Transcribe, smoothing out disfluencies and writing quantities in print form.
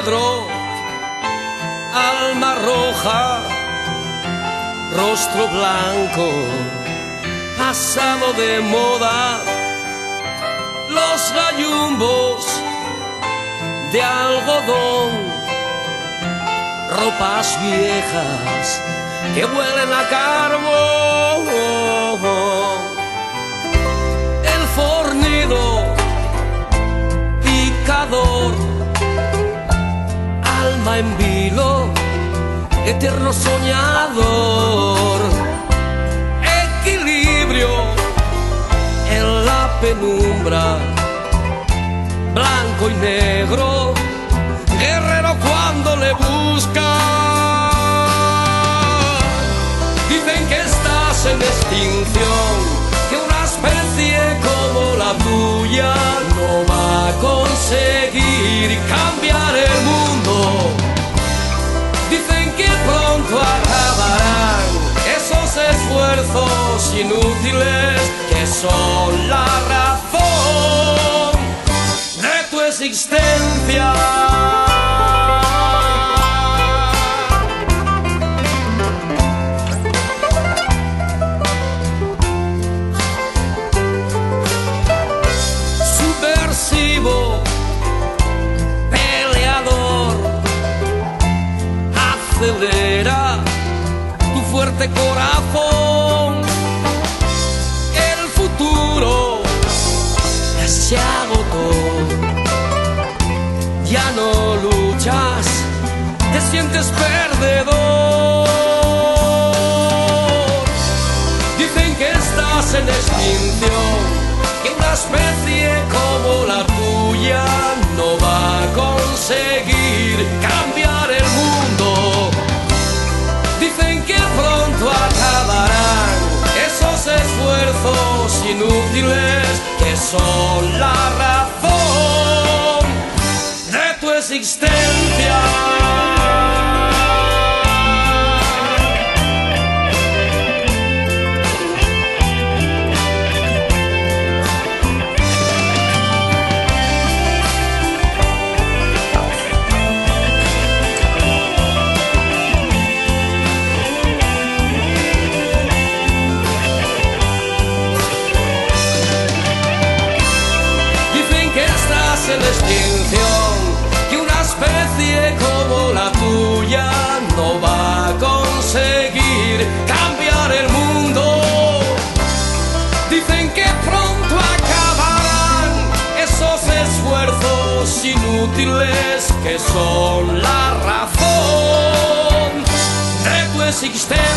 Pedro, alma roja, rostro blanco, pasado de moda, los gallumbos de algodón, ropas viejas que huelen a carbón, el fornido picador, alma en vilo, eterno soñador, equilibrio en la penumbra, blanco y negro, guerrero cuando le busca. Dicen que estás en extinción, que una especie como la tuya no va a conseguir cambiar el mundo. Dicen que pronto acabarán esos esfuerzos inútiles que son la razón de tu existencia. Subversivo, peleador, acelera tu fuerte corazón. El futuro se agotó, ya no luchas, te sientes perdedor. Dicen que estás en extinción, que una especie como la tuya no va a conseguir cambiar el mundo. Dicen que pronto acabarán esos esfuerzos inútiles que son la razón de tu existencia. En extinción, que una especie como la tuya no va a conseguir cambiar el mundo. Dicen que pronto acabarán esos esfuerzos inútiles que son la razón de tu existencia.